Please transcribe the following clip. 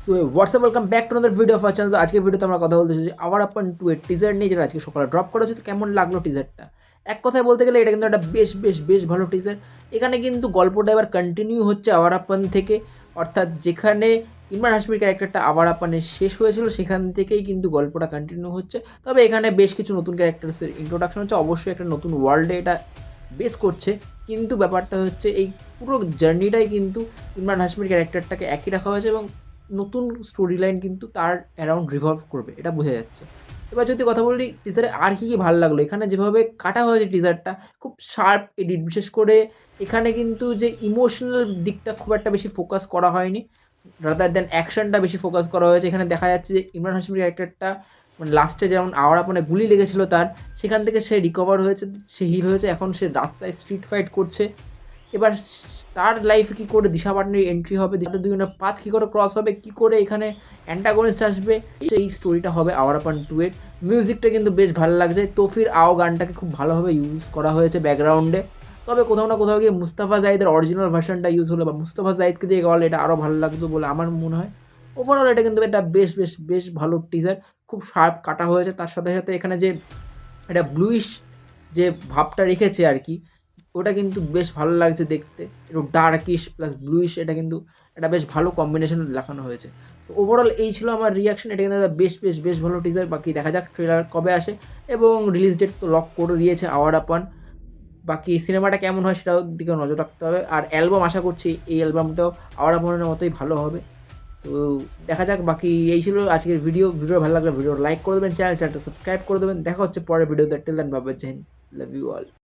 So WhatsApp welcome back to another video of our channel. তো আজকের ভিডিওতে আমরা কথা বলতে চাইছি আওয়ার আপন 2 এর টিজার নিয়ে, যেটা আজকে সকালে ড্রপ করা হয়েছে। তো কেমন লাগলো টিজারটা? এক কথায় বলতে গেলে এটা কিন্তু একটা বেশ ভালো টিজার। এখানে কিন্তু গল্পটা এবার কন্টিনিউ হচ্ছে আওয়ার আপন থেকে, অর্থাৎ যেখানে ইমরান হাশমির ক্যারেক্টারটা আওয়ার আপনে শেষ হয়েছিল সেখান থেকেই কিন্তু গল্পটা কন্টিনিউ হচ্ছে। তবে এখানে বেশ কিছু নতুন ক্যারেক্টার্সের ইন্ট্রোডাকশন হচ্ছে, অবশ্যই একটা নতুন ওয়ার্ল্ডে এটা বেস করছে। কিন্তু ব্যাপারটা হচ্ছে এই পুরো জার্নিটাই কিন্তু ইমরান হাশমির ক্যারেক্টারটাকে একই রাখা হয়েছে এবং নতুন স্টোরি লাইন কিন্তু তার অ্যারাউন্ড রিভলভ করবে, এটা বোঝা যাচ্ছে। এবার যদি কথা বলি টিজারে আর কী ভালো লাগলো, এখানে যেভাবে কাটা হয়েছে টিজারটা, খুব শার্প এডিট। বিশেষ করে এখানে কিন্তু যে ইমোশনাল দিকটা খুব একটা বেশি ফোকাস করা হয়নি, রাদার দেন অ্যাকশনটা বেশি ফোকাস করা হয়েছে। এখানে দেখা যাচ্ছে যে ইমরান হাশমির ক্যারেক্টারটা মানে লাস্টে যেমন আওয়ার আপনে গুলি লেগেছিল তার, সেখান থেকে সে রিকভার হয়েছে, সে হিল হয়েছে, এখন সে রাস্তায় স্ট্রিট ফাইট করছে। এবার তার লাইফে কী করে দিশা পাটনির এন্ট্রি হবে, তাদের দুজনের পাথ কী করে ক্রস হবে, কী করে এখানে অ্যান্টাগনিস্ট আসবে, এই স্টোরিটা হবে আওয়ার আপন 2 এর। মিউজিকটা কিন্তু বেশ ভালো লাগছে, তোফির আও গানটাকে খুব ভালোভাবে ইউজ করা হয়েছে ব্যাকগ্রাউন্ডে। তবে কোথাও না কোথাও গিয়ে মুস্তাফা জাহিদের অরিজিনাল ভার্সনটা ইউজ হলো বা মুস্তাফা জাহিদকে দিয়ে গাওয়ালে এটা আরও ভালো লাগতো বলে আমার মনে হয়। ওভারঅল এটা কিন্তু একটা বেশ ভালো টিজার, খুব শার্প কাটা হয়েছে। তার সাথে সাথে এখানে যে একটা ব্লুইশ যে ভাবটা রেখেছে আর কি, ওটা কিন্তু বেশ ভালো লাগছে দেখতে। একটু ডার্কিশ প্লাস ব্লুইশ, এটা কিন্তু একটা বেশ ভালো কম্বিনেশন দেখানো হয়েছে। তো ওভারঅল এই ছিল আমার রিয়াকশন। এটা কিন্তু একটা বেশ ভালো টিজার। বাকি দেখা যাক ট্রেলার কবে আসে, এবং রিলিজ ডেট তো লক করে দিয়েছে আওয়ার আপন। বাকি সিনেমাটা কেমন হয় সেটার দিকে নজর রাখতে হবে। আর অ্যালবাম আশা করছি এই অ্যালবামটাও আওয়ার আপনের মতোই ভালো হবে। তো দেখা যাক। বাকি এই ছিল আজকের ভিডিও ভালো লাগলে ভিডিও লাইক করে দেবেন, চ্যানেলটা সাবস্ক্রাইব করে দেবেন। দেখা হচ্ছে পরের ভিডিওতে। টিল দেন, বাই বাই, জয় হিন্দ, লাভ ইউ অল।